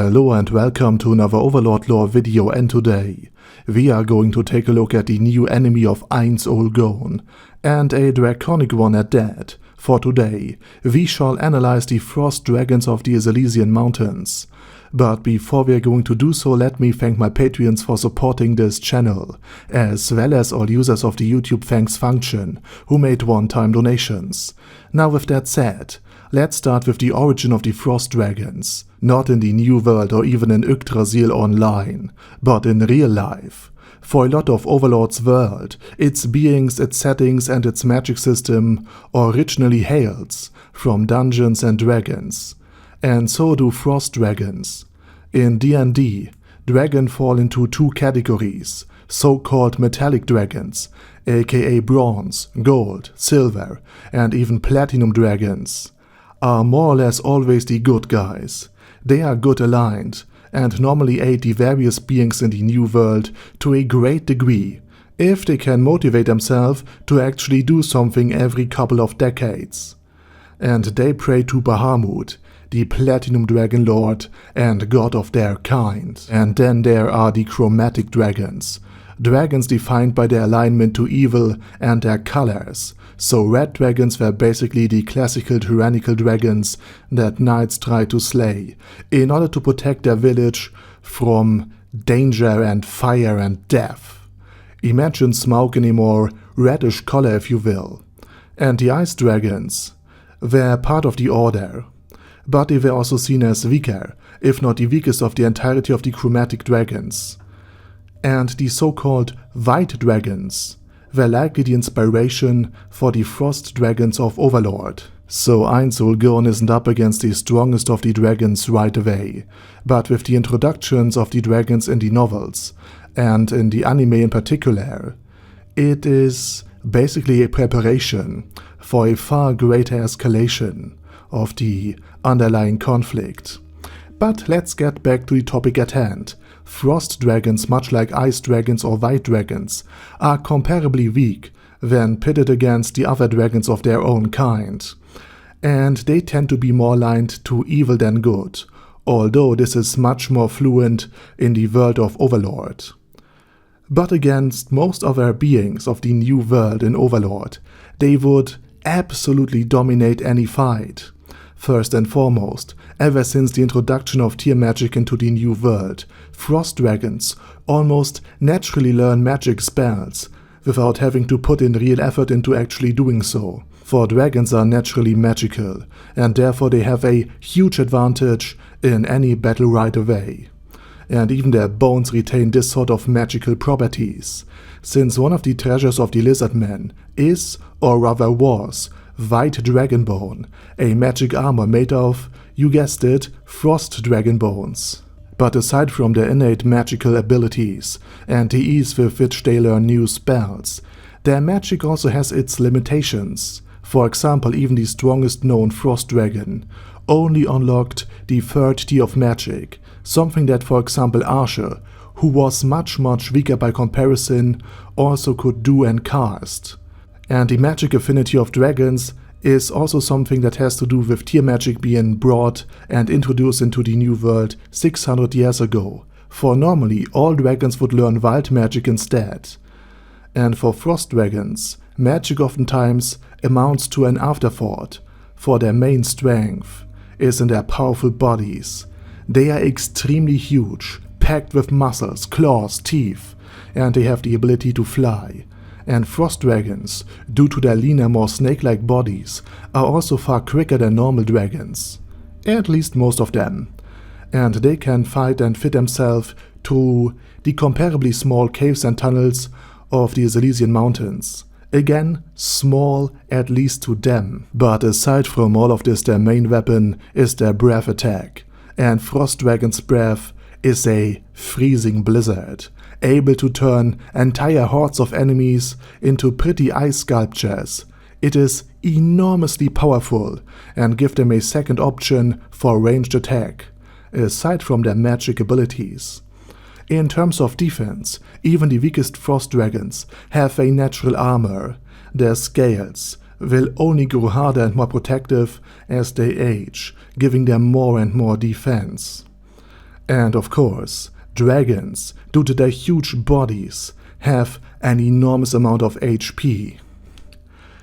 Hello and welcome to another Overlord lore video, and today we are going to take a look at the new enemy of Overlord, and a draconic one at that. For today, we shall analyze the frost dragons of the Elysian Mountains. But before we are going to do so, let me thank my Patreons for supporting this channel, as well as all users of the YouTube thanks function who made one-time donations. Now with that said, let's start with the origin of the frost dragons, not in the New World or even in Yggdrasil online, but in real life. For a lot of Overlord's world, its beings, its settings and its magic system originally hails from Dungeons and Dragons. And so do frost dragons. In D&D, dragons fall into two categories, so-called metallic dragons, aka bronze, gold, silver, and even platinum dragons, are more or less always the good guys. They are good aligned, and normally aid the various beings in the New World to a great degree, if they can motivate themselves to actually do something every couple of decades. And they pray to Bahamut, the Platinum Dragon Lord and god of their kind. And then there are the chromatic dragons. Dragons defined by their alignment to evil and their colors. So red dragons were basically the classical tyrannical dragons that knights tried to slay in order to protect their village from danger and fire and death. Imagine smoke in a more reddish color, if you will. And the ice dragons were part of the order, but they were also seen as weaker, if not the weakest of the entirety of the chromatic dragons. And the so-called white dragons were likely the inspiration for the frost dragons of Overlord. So Overlord isn't up against the strongest of the dragons right away, but with the introductions of the dragons in the novels, and in the anime in particular, it is basically a preparation for a far greater escalation of the underlying conflict. But let's get back to the topic at hand. Frost dragons, much like ice dragons or white dragons, are comparably weak when pitted against the other dragons of their own kind. And they tend to be more aligned to evil than good, although this is much more fluent in the world of Overlord. But against most other beings of the New World in Overlord, they would absolutely dominate any fight. First and foremost, ever since the introduction of tier magic into the New World, frost dragons almost naturally learn magic spells without having to put in real effort into actually doing so. For dragons are naturally magical, and therefore they have a huge advantage in any battle right away. And even their bones retain this sort of magical properties, since one of the treasures of the lizard men is, or rather was, white dragon bone, a magic armor made of, you guessed it, frost dragon bones. But aside from their innate magical abilities and the ease with which they learn new spells, their magic also has its limitations. For example, even the strongest known frost dragon only unlocked the 3rd tier of magic, something that, for example, Archer, who was much weaker by comparison, also could do and cast. And the magic affinity of dragons is also something that has to do with tier magic being brought and introduced into the New World 600 years ago, for normally all dragons would learn wild magic instead. And for frost dragons, magic oftentimes amounts to an afterthought, for their main strength is in their powerful bodies. They are extremely huge, packed with muscles, claws, teeth, and they have the ability to fly. And frost dragons, due to their leaner, more snake-like bodies, are also far quicker than normal dragons. At least most of them. And they can fight and fit themselves through the comparably small caves and tunnels of the Elysian Mountains. Again, small at least to them. But aside from all of this, their main weapon is their breath attack. And frost dragon's breath is a freezing blizzard, able to turn entire hordes of enemies into pretty ice sculptures. It is enormously powerful and gives them a second option for ranged attack, aside from their magic abilities. In terms of defense, even the weakest frost dragons have a natural armor. Their scales will only grow harder and more protective as they age, giving them more and more defense. And of course, dragons, due to their huge bodies, have an enormous amount of HP.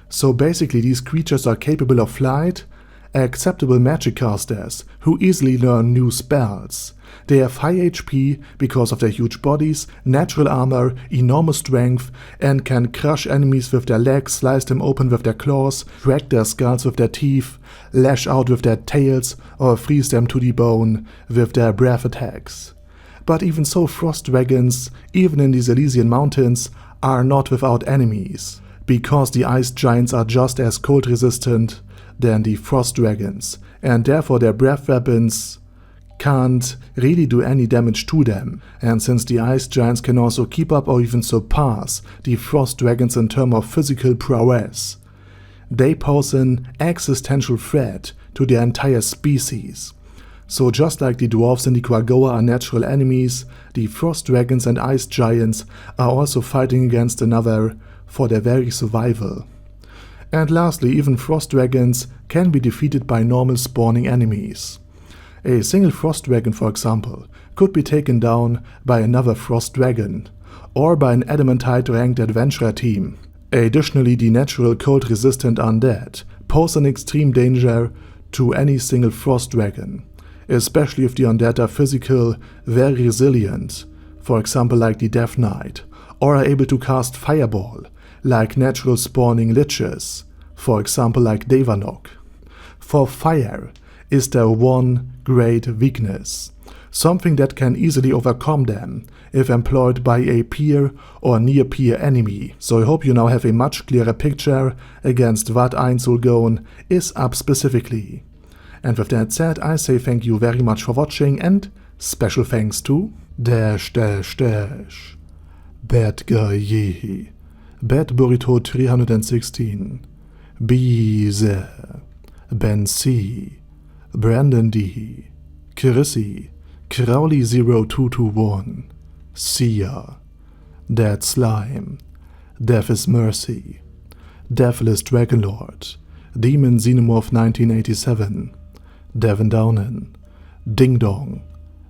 So basically these creatures are capable of flight, acceptable magic casters who easily learn new spells. They have high HP because of their huge bodies, natural armor, enormous strength, and can crush enemies with their legs, slice them open with their claws, crack their skulls with their teeth, lash out with their tails, or freeze them to the bone with their breath attacks. But even so, frost dragons, even in these Elysian mountains, are not without enemies, because the ice giants are just as cold resistant than the frost dragons, and therefore their breath weapons can't really do any damage to them. And since the ice giants can also keep up or even surpass the frost dragons in terms of physical prowess, they pose an existential threat to the entire species. So just like the dwarves and the Quagoa are natural enemies, the frost dragons and ice giants are also fighting against another for their very survival. And lastly, even frost dragons can be defeated by normal spawning enemies. A single frost dragon, for example, could be taken down by another frost dragon, or by an adamantite ranked adventurer team. Additionally, the natural cold resistant undead pose an extreme danger to any single frost dragon, especially if the undead are physical, very resilient, for example like the Death Knight, or are able to cast Fireball, like natural spawning liches, for example like Devanok. For fire is their one great weakness, something that can easily overcome them if employed by a peer or near peer enemy. So I hope you now have a much clearer picture against what Einzulgon is up specifically. And with that said, I say thank you very much for watching, and special thanks to Bad Guy Ye, Bad Burrito 316, Bize, Ben C, Brandon D, Chrissy, Crowley 0221, Sia, Dead Slime, Death is Mercy, Deathless Dragonlord, Demon Xenomorph 1987, Devin Downen, Ding Dong,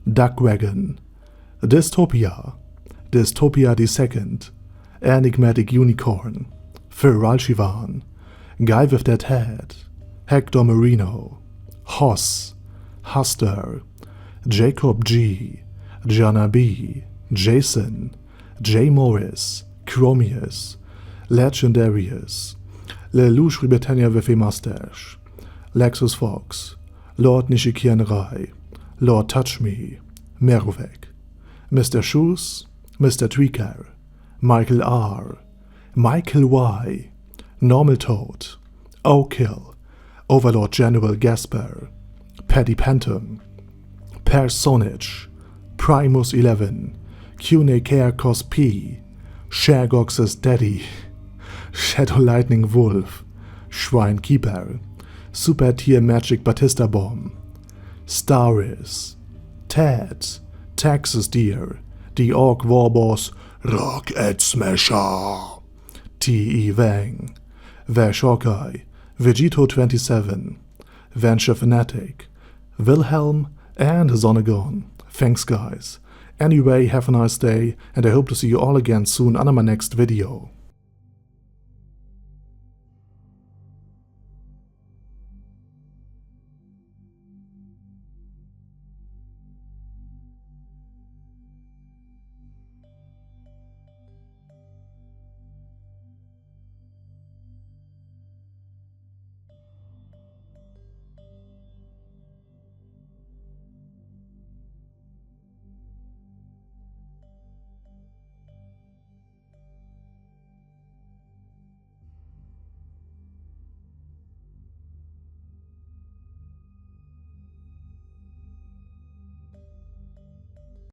Duckwagon, Dystopia, Dystopia II, Enigmatic Unicorn, Phil Ralshivan, Guy with That Head, Hector Marino, Hoss, Huster, Jacob G, Jana B, Jason, J. Morris, Chromius, Legendarius, Lelouch Britannia with a Mustache, Lexus Fox, Lord Nishikian Rai, Lord Touch Me, Merovec, Mr. Shoes, Mr. Tweaker, Michael R, Michael Y, Normal Toad, O'Kill, Overlord General Gasper, Paddy Pantum, Personage, Primus 11, Cune Carecos P, Shergox's Daddy, Shadow Lightning Wolf, Shrine Keeper, Super Tier Magic Batista Bomb, Staris, Ted, Texas Deer, The Orc Warboss, Rocket Smasher, T.E. Wang, Vash Hawkeye, Vegito 27, Venture Fanatic, Wilhelm, and Zonagon. Thanks guys. Anyway, have a nice day, and I hope to see you all again soon on my next video.